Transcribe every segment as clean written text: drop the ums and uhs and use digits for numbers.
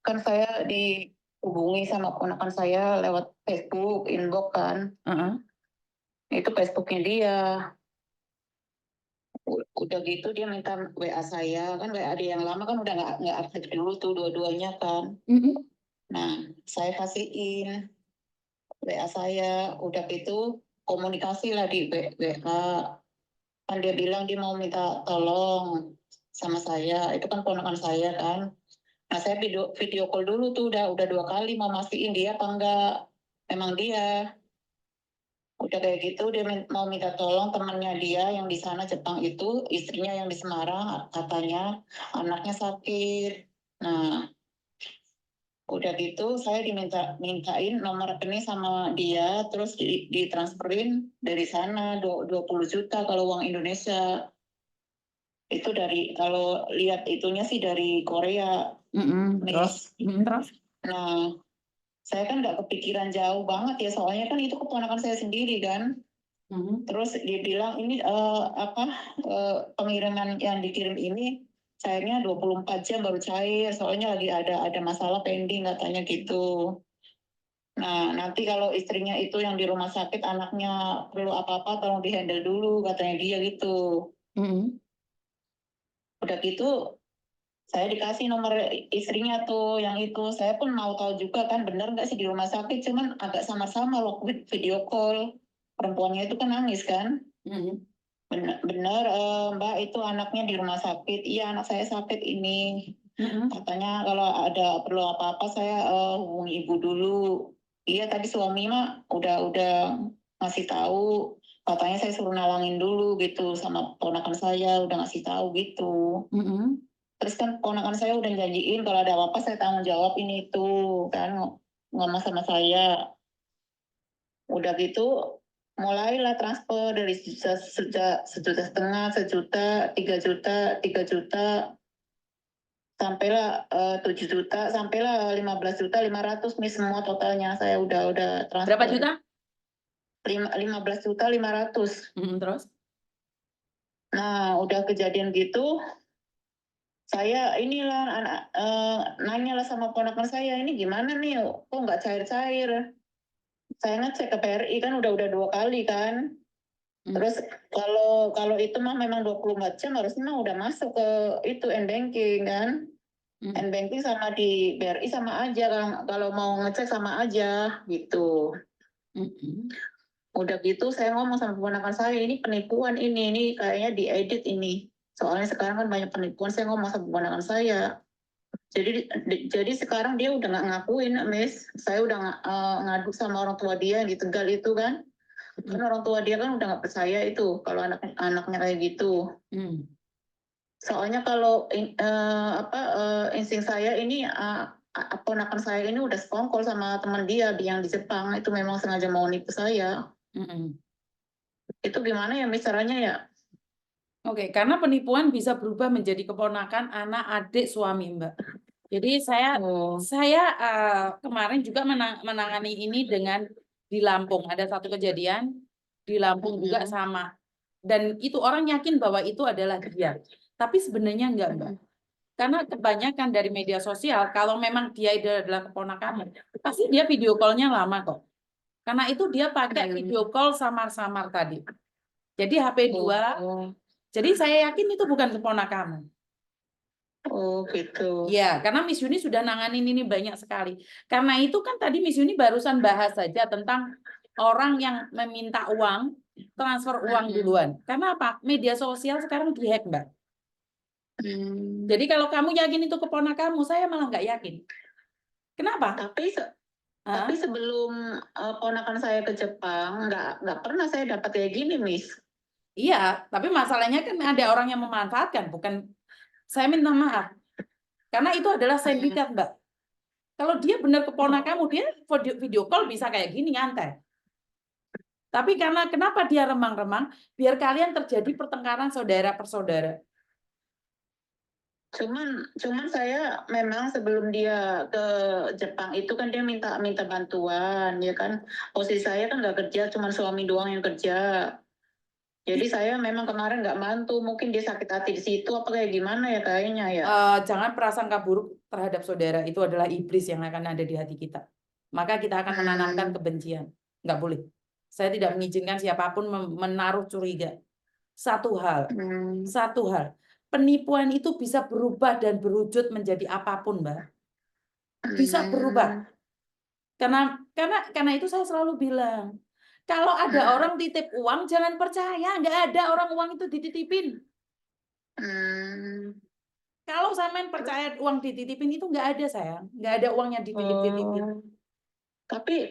kan saya dihubungi sama ponakan saya lewat Facebook, inbox kan. Itu Facebooknya dia. Udah gitu dia minta WA saya, kan WA dia yang lama kan udah nggak aktif dulu tuh dua-duanya kan. Nah, saya kasihin WA saya, udah gitu komunikasi lah di WA. Kan dia bilang dia mau minta tolong sama saya, itu kan ponakan saya kan. Nah, saya video call dulu tuh udah 2 kali mau mastiin dia apa enggak. Emang dia. Udah kayak gitu dia mau minta tolong temannya dia yang di sana Jepang itu, istrinya yang di Semarang, katanya anaknya sakit. Nah, udah gitu saya mintain nomor rekening sama dia, terus ditransferin dari sana 20 juta kalau uang Indonesia. Itu dari, kalau lihat itunya sih dari Korea. Terus? Nah, saya kan nggak kepikiran jauh banget ya, soalnya kan itu keponakan saya sendiri kan. Terus dia bilang ini pengiriman yang dikirim ini cairnya 24 jam baru cair, soalnya lagi ada masalah pending katanya gitu. Nah, nanti kalau istrinya itu yang di rumah sakit, anaknya perlu apa-apa tolong dihandle dulu katanya dia gitu. Udah gitu saya dikasih nomor istrinya tuh yang itu. Saya pun mau tahu juga kan benar nggak sih di rumah sakit, cuman agak samar-samar waktu video call. Perempuannya itu kan nangis kan. Benar, Mbak, itu anaknya di rumah sakit. Iya, anak saya sakit ini. Katanya kalau ada perlu apa-apa saya hubungi ibu dulu. Iya, tadi suami mah udah ngasih tahu. Katanya saya suruh nalangin dulu gitu sama ponakan saya, udah ngasih tahu gitu. Terus kan ponakan saya udah janjiin kalau ada apa-apa saya tanggung jawab ini itu kan, ngomong sama saya. Udah gitu mulailah transfer dari sejuta setengah, sejuta, 3 juta, sampailah 7 juta, sampailah 15 juta 500 nih semua totalnya saya udah transfer. Berapa juta? 15 juta 500. Terus? Nah, udah kejadian gitu, saya inilah nanya lah sama ponakan saya, ini gimana nih, kok nggak cair-cair. Saya ngecek ke PRI kan udah 2 kali kan. Terus kalau itu mah memang 24 jam harusnya mah udah masuk ke itu N-banking kan. N-banking sama di BRI sama aja kan, kalau mau ngecek sama aja gitu. Udah gitu saya ngomong sama keponakan saya, ini penipuan ini kayaknya diedit ini. Soalnya sekarang kan banyak penipuan, saya ngomong sama keponakan saya. Jadi sekarang dia udah nggak ngakuin, Miss. Saya udah ngadu sama orang tua dia di Tegal itu kan. Kan orang tua dia kan udah nggak percaya itu kalau anaknya kayak gitu. Soalnya kalau insting saya ini ponakan saya ini udah sekongkol sama teman dia yang di Jepang, itu memang sengaja mau nipu saya. Itu gimana ya Miss caranya ya? Oke, karena penipuan bisa berubah menjadi keponakan, anak, adik, suami, Mbak. Jadi saya kemarin juga menangani ini dengan di Lampung. Ada satu kejadian di Lampung juga sama. Dan itu orang yakin bahwa itu adalah dia. Tapi sebenarnya enggak, Mbak. Karena kebanyakan dari media sosial, kalau memang dia adalah keponakan, pasti dia video call-nya lama kok. Karena itu dia pakai video call samar-samar tadi. Jadi HP 2. Jadi saya yakin itu bukan keponakan. Oh gitu. Ya, karena Miss Yuni sudah nanganin ini banyak sekali. Karena itu kan tadi Miss Yuni barusan bahas saja tentang orang yang meminta uang, transfer uang duluan. Karena apa? Media sosial sekarang dihack, Mbak. Jadi kalau kamu yakin itu keponakanmu, saya malah nggak yakin. Kenapa? Tapi sebelum ponakan saya ke Jepang, nggak pernah saya dapat kayak gini, Miss. Iya, tapi masalahnya kan ada orang yang memanfaatkan, bukan. Saya minta maaf, karena itu adalah sindikat, Mbak. Kalau dia benar keponakanmu, dia video call bisa kayak gini, nyantai. Tapi karena kenapa dia remang-remang? Biar kalian terjadi pertengkaran saudara per saudara. Cuman saya memang sebelum dia ke Jepang itu kan dia minta bantuan, ya kan. Posisi saya kan nggak kerja, cuma suami doang yang kerja. Jadi saya memang kemarin nggak bantu, mungkin dia sakit hati di situ apa kayak gimana ya kayaknya ya. Jangan prasangka buruk terhadap saudara itu adalah iblis yang akan ada di hati kita. Maka kita akan menanamkan kebencian. Nggak boleh. Saya tidak mengizinkan siapapun menaruh curiga. Satu hal, penipuan itu bisa berubah dan berwujud menjadi apapun, Mbak. Bisa berubah. Karena itu saya selalu bilang, kalau ada orang titip uang jangan percaya, nggak ada orang uang itu dititipin. Kalau sampean percaya uang dititipin itu nggak ada, sayang, nggak ada uangnya dititip-titipin.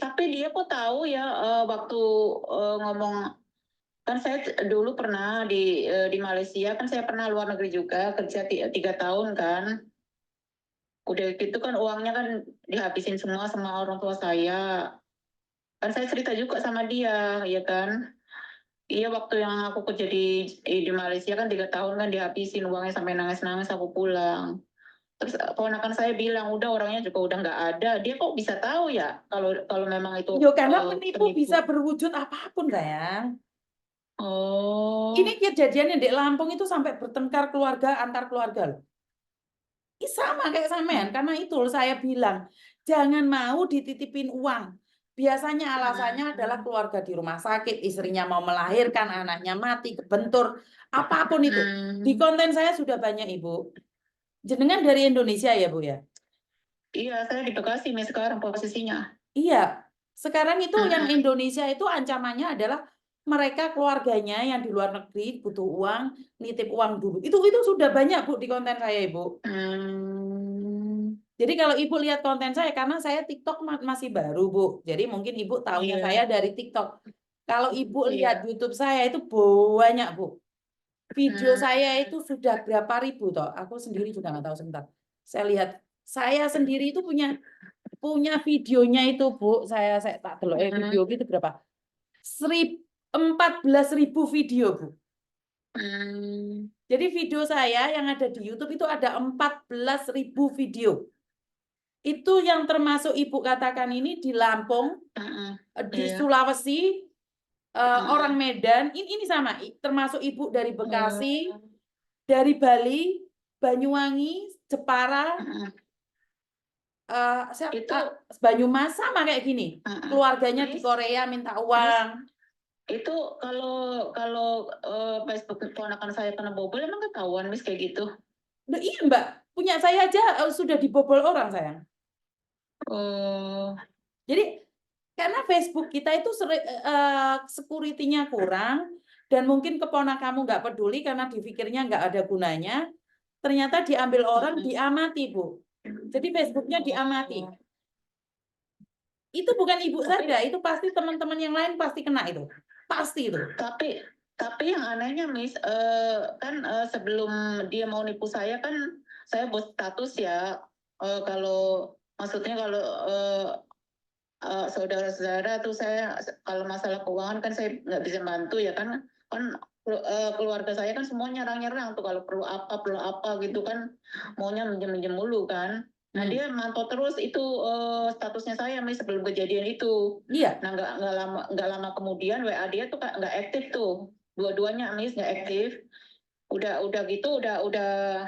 Tapi dia kok tahu ya, waktu ngomong, kan saya dulu pernah di Malaysia, kan saya pernah luar negeri juga kerja 3 tahun kan. Udah gitu kan uangnya kan dihabisin semua sama orang tua saya. Kan saya cerita juga sama dia, ya kan. Iya, waktu yang aku kerja di Malaysia kan 3 tahun kan dihabisin uangnya sampai nangis-nangis aku pulang. Terus ponakan saya bilang, udah orangnya juga udah nggak ada. Dia kok bisa tahu ya kalau memang itu Yo, karena penipu bisa berwujud apapun, sayang. Oh. Ini kejadiannya di Lampung itu sampai bertengkar keluarga antar keluarga loh. Sama kayak sampean, karena itu saya bilang jangan mau dititipin uang. Biasanya alasannya adalah keluarga di rumah sakit, istrinya mau melahirkan, anaknya mati, kebentur, apapun itu. Di konten saya sudah banyak, Ibu. Jenengan dari Indonesia ya, Bu ya? Iya, saya di Bekasi nih sekarang posisinya. Iya. Sekarang itu yang Indonesia itu ancamannya adalah mereka keluarganya yang di luar negeri butuh uang, nitip uang dulu. Itu sudah banyak, Bu, di konten saya, Ibu. Jadi kalau Ibu lihat konten saya, karena saya TikTok masih baru, Bu. Jadi mungkin Ibu tahunya saya dari TikTok. Kalau Ibu lihat YouTube saya itu banyak, Bu. Video saya itu sudah berapa ribu toh? Aku sendiri juga nggak tahu, sebentar. Saya lihat, saya sendiri itu punya videonya itu, Bu. Saya tak delok video gitu berapa? 14.000 video, Bu. Jadi video saya yang ada di YouTube itu ada 14.000 video. Itu yang termasuk Ibu katakan ini di Lampung, di Sulawesi, orang Medan, ini sama, termasuk Ibu dari Bekasi, dari Bali, Banyuwangi, Jepara, Banyumas, sama kayak gini. Keluarganya di Korea minta uang. Itu kalau Facebook ponakan saya kena bobol, emang ketahuan Miss kayak gitu? Iya, Mbak, punya saya aja sudah dibobol orang, sayang. Jadi karena Facebook kita itu security-nya kurang, dan mungkin keponakan kamu nggak peduli karena dipikirnya nggak ada gunanya, ternyata diambil orang, diamati, Bu. Jadi Facebooknya diamati. Itu bukan Ibu saja, itu pasti teman-teman yang lain pasti kena itu. Pasti itu. Tapi yang anehnya, Miss, kan sebelum dia mau nipu saya kan saya buat status ya, kalau maksudnya kalau saudara-saudara tuh saya kalau masalah keuangan kan saya nggak bisa bantu ya kan keluarga saya kan semua nyerang-nyerang tuh kalau perlu apa gitu kan, maunya minjem-minjem mulu kan. Nah dia mantau terus itu statusnya saya Miss sebelum kejadian itu. Iya. Nah nggak lama kemudian WA dia tuh nggak aktif tuh, dua-duanya Miss nggak aktif. Udah gitu udah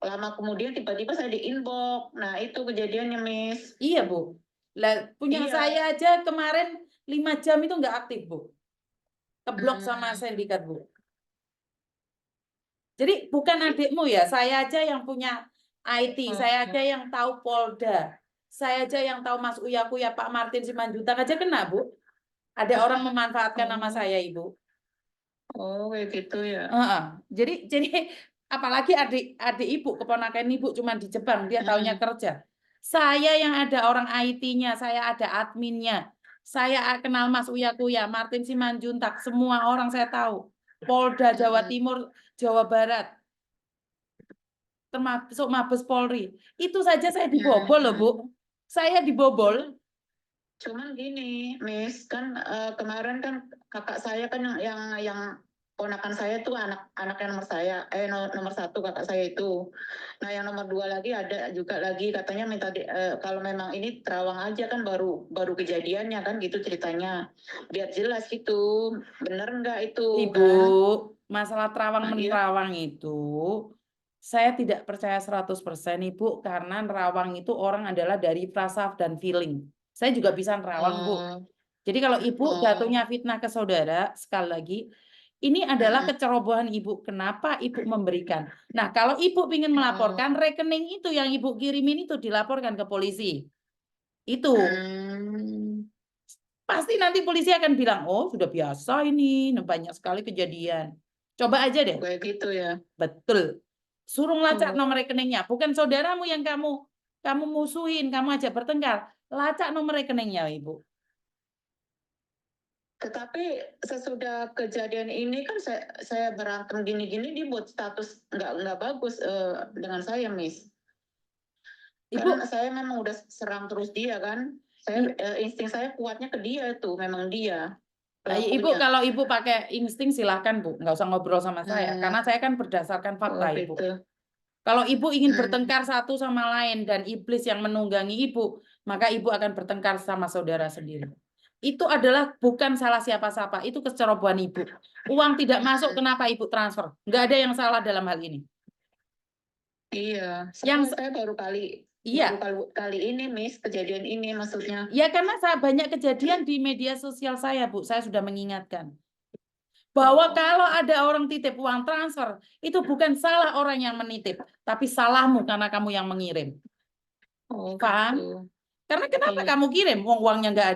lama kemudian tiba-tiba saya di inbox. Nah itu kejadiannya Miss. Iya, Bu. Lah, punya saya aja kemarin 5 jam itu nggak aktif, Bu. Keblok sama sindikat, Bu. Jadi bukan adikmu ya, saya aja yang punya IT, saya aja yang tahu Polda, saya aja yang tahu Mas Uyaku ya, Pak Martin Simanjuntak aja kena, Bu. Ada orang memanfaatkan nama saya, Ibu. Oh, kayak gitu ya. Jadi apalagi adik Ibu, keponakan Ibu cuma di Jepang, dia taunya kerja. Saya yang ada orang IT-nya, saya ada adminnya. Saya kenal Mas Uyaku ya, Martin Simanjuntak, semua orang saya tahu. Polda Jawa Timur, Jawa Barat, termasuk Mabes Polri. Itu saja saya dibobol loh, Bu. Saya dibobol. Cuman gini, Miss, kan kemarin kan kakak saya kan yang ponakan saya tuh anaknya nomor saya, nomor 1 kakak saya itu. Nah yang nomor 2 lagi ada juga lagi katanya minta kalau memang ini terawang aja kan baru kejadiannya kan gitu ceritanya, biar jelas gitu, bener nggak itu? Ibu, masalah terawang menerawang itu Saya tidak percaya 100% Ibu, karena nerawang itu orang adalah dari frasa dan feeling. Saya juga bisa nerawang, Bu. Oh, Jadi kalau Ibu oh, jatuhnya fitnah ke saudara, sekali lagi, ini adalah kecerobohan Ibu. Kenapa Ibu memberikan? Nah, kalau Ibu ingin melaporkan, rekening itu yang Ibu kirimin itu dilaporkan ke polisi. Itu. Pasti nanti polisi akan bilang, oh sudah biasa ini, banyak sekali kejadian. Coba aja deh. kayak gitu ya. Betul. Suruh ngelacak nomor rekeningnya. Bukan saudaramu yang kamu musuhin, kamu ajak bertengkar. Lacak nomor rekeningnya, Ibu. Tetapi sesudah kejadian ini kan saya berantem gini-gini, dia buat status nggak bagus dengan saya, Miss. Ibu, Karena saya memang udah serang terus dia kan. Saya insting saya kuatnya ke dia tuh, memang dia Ibu pelakunya. kalau Ibu pakai insting silahkan, Bu. Nggak usah ngobrol sama saya. Karena saya kan berdasarkan fakta, Oh, Ibu. gitu. Kalau Ibu ingin bertengkar satu sama lain dan iblis yang menunggangi Ibu, maka Ibu akan bertengkar sama saudara sendiri. Itu adalah bukan salah siapa-siapa, itu kecerobohan Ibu. Uang tidak masuk, kenapa Ibu transfer? Nggak ada yang salah dalam hal ini. Iya, Yang saya baru kali iya, ini, Miss, kejadian ini maksudnya. ya karena saya banyak kejadian di media sosial saya, Bu. Saya sudah mengingatkan bahwa kalau ada orang titip uang transfer, itu bukan salah orang yang menitip, tapi salahmu karena kamu yang mengirim. Oh, Paham? gitu. Karena kenapa Iya. kamu kirim uangnya nggak ada?